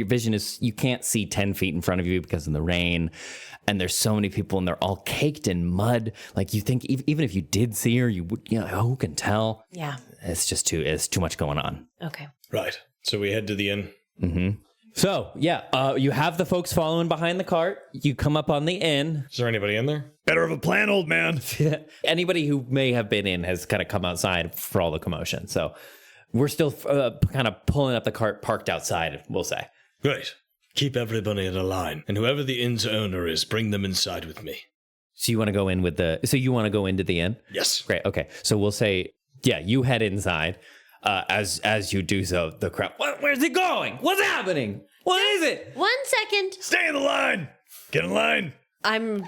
vision is, you can't see 10 feet in front of you because of the rain. And there's so many people and they're all caked in mud. Like you think even if you did see her, you would, who can tell? Yeah. It's too much going on. Okay. Right. So we head to the inn. Mm-hmm. So, you have the folks following behind the cart. You come up on the inn. Is there anybody in there? Better of a plan, old man. Anybody who may have been in has kind of come outside for all the commotion. So we're still kind of pulling up the cart parked outside, we'll say. Great. Keep everybody in a line. And whoever the inn's owner is, bring them inside with me. So you want to go in you want to go into the inn? Yes. Great. Okay. So we'll say, you head inside. As you do so, the crowd, where's it going? What's happening? What is it? 1 second. Stay in the line. Get in line. I'm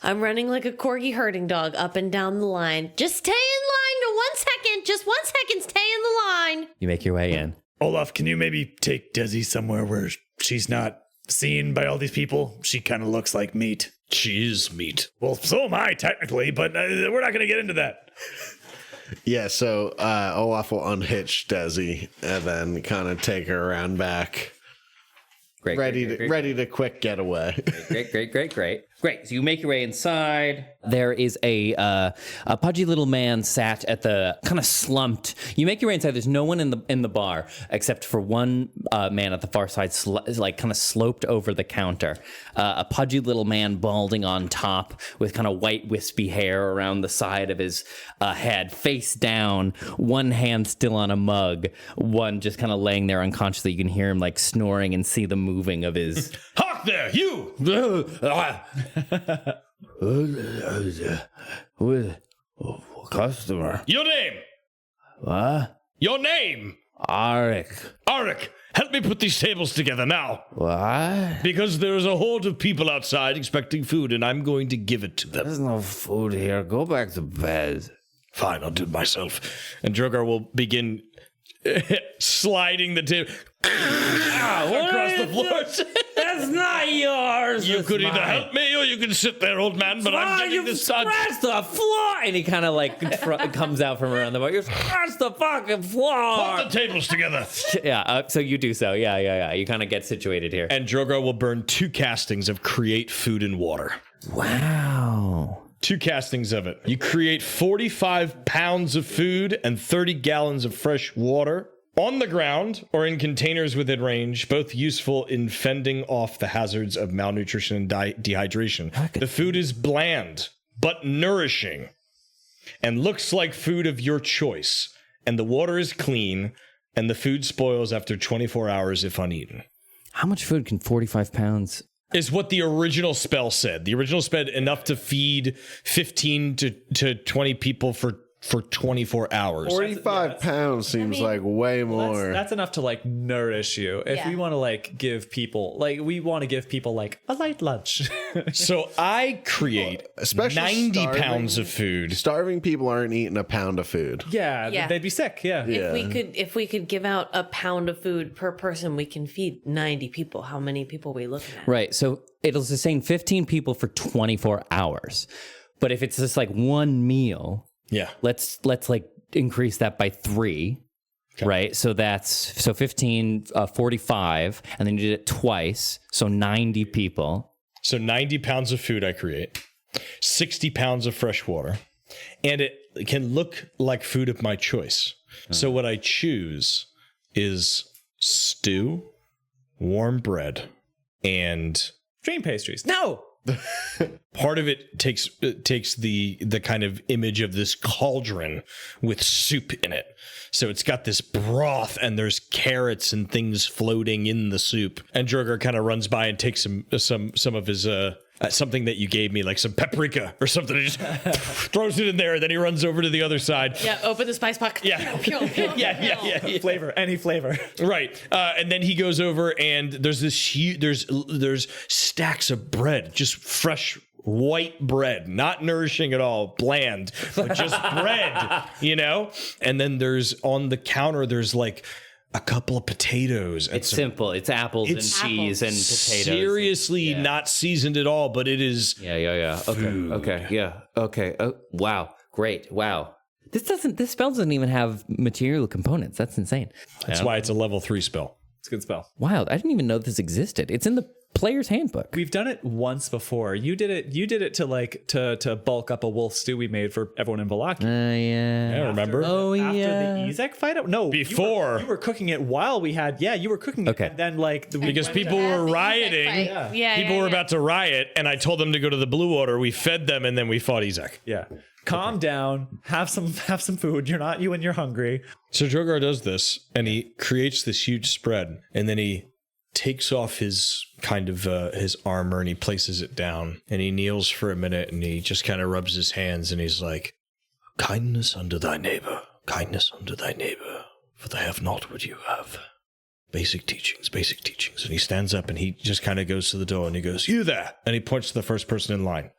running like a corgi herding dog up and down the line. Just stay in line for 1 second. Just 1 second. Stay in the line. You make your way in. Olaf, can you maybe take Desi somewhere where she's not seen by all these people? She kind of looks like meat. She is meat. Well, so am I, technically, but we're not going to get into that. Yeah, so Olaf will unhitch Desi and then kind of take her around back. Great. Ready to quick getaway. Great. So you make your way inside. There is a pudgy little man sat at the kind of slumped. You make your way inside. There's no one in the bar except for one man at the far side, like kind of sloped over the counter. A pudgy little man, balding on top, with kind of white wispy hair around the side of his head, face down, one hand still on a mug, one just kind of laying there unconsciously. You can hear him like snoring and see the moving of his. Hark there, you! Customer. Your name? What? Your name? Arik. Arik, help me put these tables together now. What? Because there is a horde of people outside expecting food, and I'm going to give it to them. There's no food here. Go back to bed. Fine, I'll do it myself. And Drogar will begin sliding the table across the floor. That's not yours. You could either help me or you can sit there, old man, but I'm getting this done. Scratch the floor! And he kind of like comes out from around the bar. You scratch the fucking floor! Put the tables together. So you do so. Yeah. You kind of get situated here. And Drogar will burn 2 castings of Create Food and Water. Wow. 2 castings of it. You create 45 pounds of food and 30 gallons of fresh water on the ground or in containers within range, both useful in fending off the hazards of malnutrition and dehydration. The food is bland, but nourishing, and looks like food of your choice. And the water is clean, and the food spoils after 24 hours if uneaten. How much food can 45 pounds is what the original spell said. The original said enough to feed 15 to 20 people for 24 hours. 45 pounds seems like way more. That's enough to like nourish you. If we want to like give people, like we want to give people like a light lunch. So I create Especially 90 pounds of food. Starving people aren't eating a pound of food. Yeah. They'd be sick. Yeah. If we could give out a pound of food per person, we can feed 90 people. How many people are we looking at? Right. So it'll sustain 15 people for 24 hours. But if it's just like one meal, let's like increase that by 3. Okay. Right. So that's 15, 45, and then you did it twice. So 90 people. So 90 pounds of food I create, 60 pounds of fresh water, and it can look like food of my choice. So what I choose is stew, warm bread, and dream pastries. No. Part of it takes the kind of image of this cauldron with soup in it. So it's got this broth and there's carrots and things floating in the soup. And Drogar kind of runs by and takes some of his something that you gave me, like some paprika or something, and just throws it in there. And then he runs over to the other side. Yeah, open the spice box. Yeah. Yeah. Flavor, any flavor. Right. And then he goes over and there's this huge, there's stacks of bread, just fresh white bread, not nourishing at all, bland, but just bread, you know? And then there's on the counter, there's like a couple of potatoes. It's simple. It's apples and cheese and potatoes. Seriously, not seasoned at all, but it is. Yeah. Okay. Oh, wow. Great. Wow. This spell doesn't even have material components. That's insane. That's why it's a level 3 spell. It's a good spell. Wild. I didn't even know this existed. It's in the player's handbook. We've done it once before. You did it to like to bulk up a wolf stew we made for everyone in Vallaki. Yeah, I remember. After the Ezek fight? No, before. You were cooking it while we had. Yeah, you were cooking it. Okay. And then like because people were rioting. People were about to riot, and I told them to go to the Blue Water. We fed them, and then we fought Ezek. Yeah. Calm down. Have some food. You're hungry. So Drogar does this, and he creates this huge spread, and then he takes off his kind of his armor and he places it down, and he kneels for a minute, and he just kind of rubs his hands, and he's like, kindness unto thy neighbor, for they have not what you have. Basic teachings. And he stands up and he just kind of goes to the door and he goes, you there, and he points to the first person in line.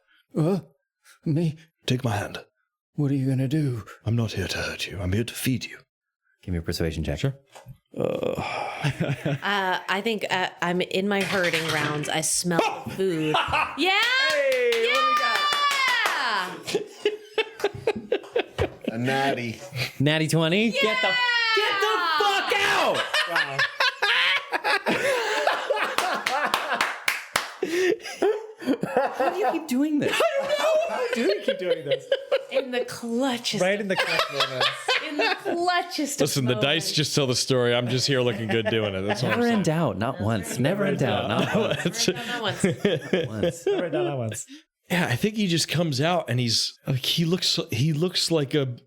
Me? Take my hand. What are you gonna do? I'm not here to hurt you. I'm here to feed you. Give me a persuasion check. Sure. I think I'm in my herding rounds. I smell food. Yeah. Hey, yeah. A natty. Natty 20. Yeah! Get the fuck out. Wow. How do you keep doing this? I don't know. How do you keep doing this? In the clutches. Right in the clutch moments. In the clutches. Listen, the dice just tell the story. I'm just here looking good doing it. That's all I'm Never saying. in doubt. Not once. Never in doubt. Not once. Not once. Once. Right down that once. Yeah, I think he just comes out and he's like, he looks like an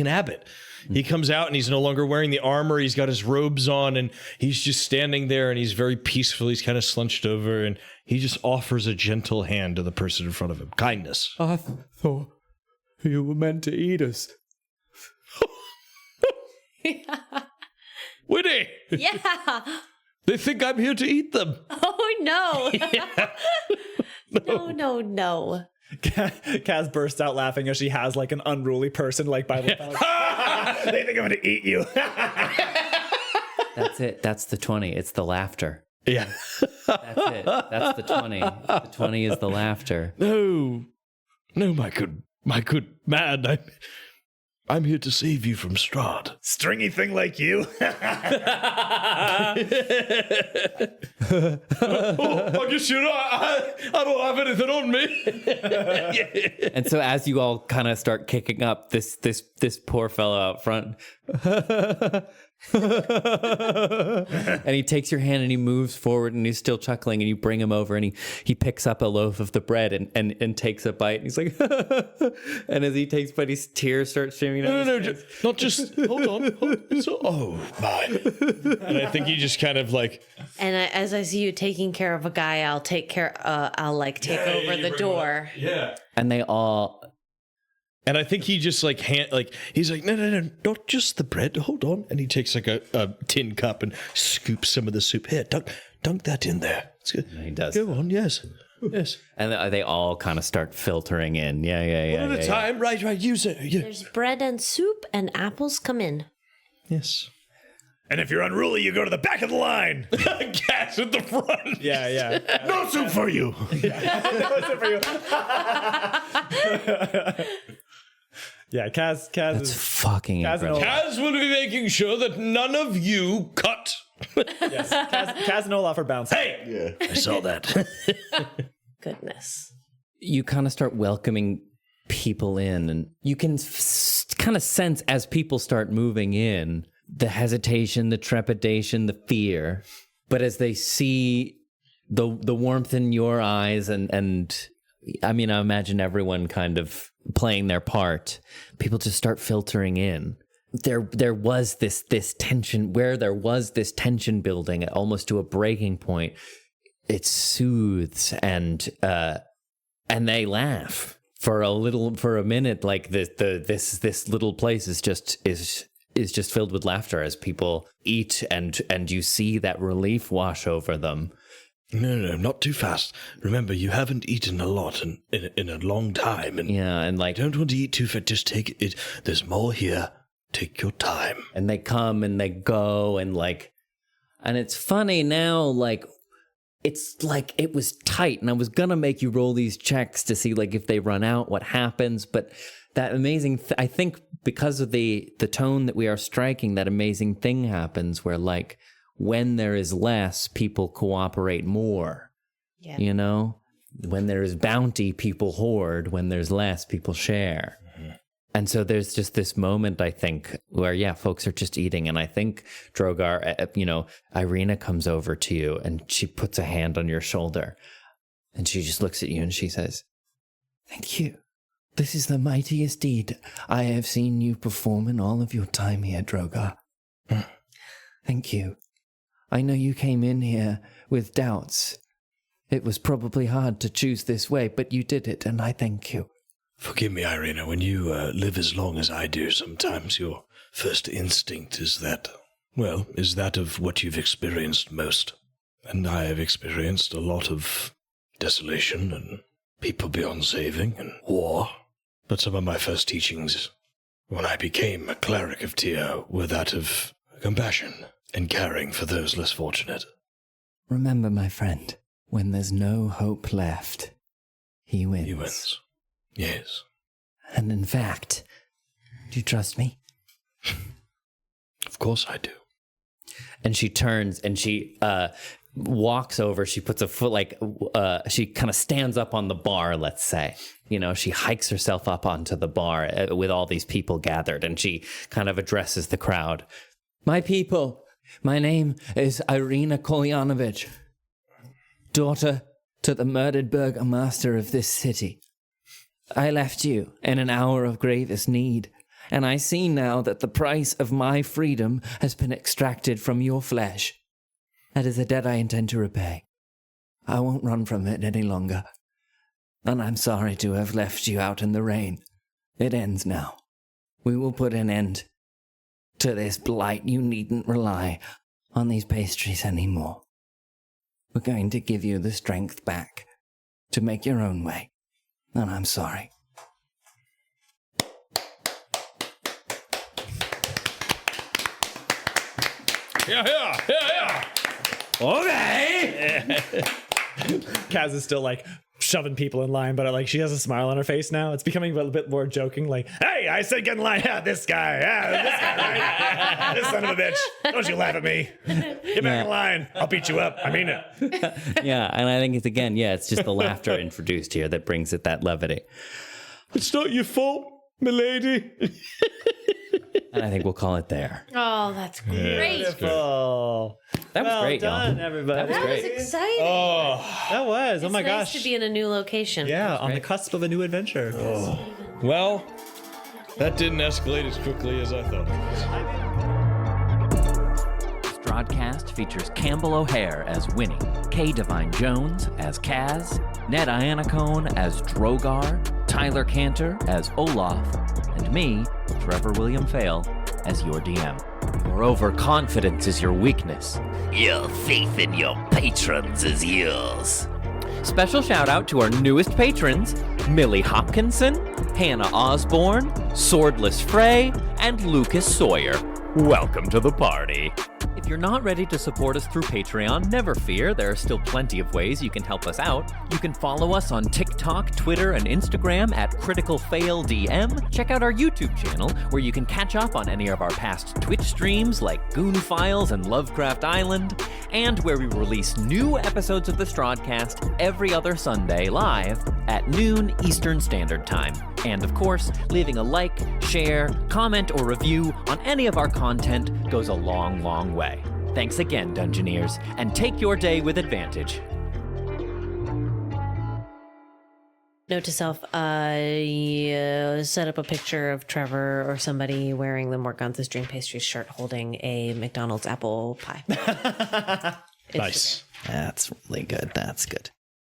abbot. He comes out and he's no longer wearing the armor. He's got his robes on and he's just standing there and he's very peaceful. He's kind of slunched over and he just offers a gentle hand to the person in front of him. Kindness. I thought you were meant to eat us. Winnie! Yeah. They think I'm here to eat them. Oh, no. No. Kaz bursts out laughing as she has like an unruly person like by the they think I'm gonna eat you. That's it. That's the 20. It's the laughter. Yeah. That's it. That's the 20. The 20 is the laughter. No, my good man. I'm here to save you from Strahd. Stringy thing like you. I guess you're right. I don't have anything on me. And so as you all kind of start kicking up, this poor fellow out front. And he takes your hand and he moves forward and he's still chuckling, and you bring him over and he picks up a loaf of the bread and takes a bite, and he's like, and as he takes a bite, his tears start streaming down. No, not just, hold on. Oh, my. And I think he just kind of like. And as I see you taking care of a guy, I'll take over the door. Yeah. And they all. And I think he just like he's like, no, not just the bread. Hold on. And he takes like a tin cup and scoops some of the soup. Here, dunk that in there. It's good. And he does. Go on, yes. And they all kind of start filtering in. Yeah. One at a time. Right. Use it. Yeah. There's bread and soup, and apples come in. Yes. And if you're unruly, you go to the back of the line. Gas at the front. Yeah. No soup for you. Yeah, Kaz That's is fucking Kaz and incredible. Olaf. Kaz will be making sure that none of you cut. Yes, Kaz and Olaf are bouncing. Hey! Yeah. I saw that. Goodness. You kind of start welcoming people in, and you can kind of sense as people start moving in the hesitation, the trepidation, the fear. But as they see the warmth in your eyes, and I mean, I imagine everyone kind of playing their part, people just start filtering in. There was this tension, where there was this tension building almost to a breaking point. It soothes, and they laugh for a minute. Like this little place is just filled with laughter as people eat, and you see that relief wash over them. No, not too fast. Remember, you haven't eaten a lot in a long time. And yeah, and like, don't want to eat too fast. Just take it. There's more here. Take your time. And they come and they go, and it's funny now, like, it's like it was tight, and I was gonna make you roll these checks to see like if they run out, what happens, but that amazing I think because of the tone that we are striking, that amazing thing happens where like when there is less, people cooperate more. Yeah. You know? When there is bounty, people hoard. When there's less, people share. Mm-hmm. And so there's just this moment, I think, where, yeah, folks are just eating. And I think, Drogar, Irina comes over to you and she puts a hand on your shoulder. And she just looks at you and she says, "Thank you. This is the mightiest deed I have seen you perform in all of your time here, Drogar. Thank you. I know you came in here with doubts. It was probably hard to choose this way, but you did it, and I thank you." Forgive me, Irina, when you live as long as I do, sometimes your first instinct is that of what you've experienced most. And I have experienced a lot of desolation and people beyond saving and war. But some of my first teachings, when I became a cleric of Tyr, were that of compassion and caring for those less fortunate. Remember, my friend, when there's no hope left, he wins. He wins. Yes. And in fact, do you trust me? Of course I do. And she turns and she walks over. She puts a foot, she kind of stands up on the bar, let's say. You know, she hikes herself up onto the bar with all these people gathered, and she kind of addresses the crowd. "My people, my name is Irina Kolyanovich, daughter to the murdered burgomaster of this city. I left you in an hour of gravest need, and I see now that the price of my freedom has been extracted from your flesh. That is a debt I intend to repay. I won't run from it any longer, and I'm sorry to have left you out in the rain. It ends now. We will put an end to this blight. You needn't rely on these pastries anymore. We're going to give you the strength back to make your own way. And I'm sorry." Yeah. Okay. Kaz is still like shoving people in line, but she has a smile on her face now. It's becoming a little bit more joking. Like, "Hey, I said get in line. Yeah, this guy. Yeah, this guy. Right? This son of a bitch. Don't you laugh at me. Get back in line. I'll beat you up. I mean it." Yeah, and I think it's just the laughter introduced here that brings it that levity. It's not your fault, milady. And I think we'll call it there. Oh, that's great. Oh, That was great, done, y'all. everybody. That was That was great. exciting. That was. It's oh my nice gosh. to be in a new location. Yeah, on the cusp of a new adventure. Well, that didn't escalate as quickly as I thought it would. Strahdcast features Campbell O'Hare as Winnie, Kay Devine-Jones as Kaz, Ned Iannacone as Drogar, Tyler Kanter as Olaf, and me, Trevor William Fayle, as your DM. Your overconfidence is your weakness. Your faith in your patrons is yours. Special shout out to our newest patrons, Millie Hopkinson, Hannah Osborne, Swordless Frey, and Lucas Sawyer. Welcome to the party. If you're not ready to support us through Patreon, never fear, there are still plenty of ways you can help us out. You can follow us on TikTok, Twitter, and Instagram at CriticalFailDM. Check out our YouTube channel, where you can catch up on any of our past Twitch streams like Goon Files and Lovecraft Island, and where we release new episodes of the Strahdcast every other Sunday live at noon Eastern Standard Time. And of course, leaving a like, share, comment, or review on any of our content goes a long, long way. Thanks again, Dungeoneers, and take your day with advantage. Note to self, set up a picture of Trevor or somebody wearing the More Guns is Dream Pastries shirt holding a McDonald's apple pie. Nice. That's really good. That's good.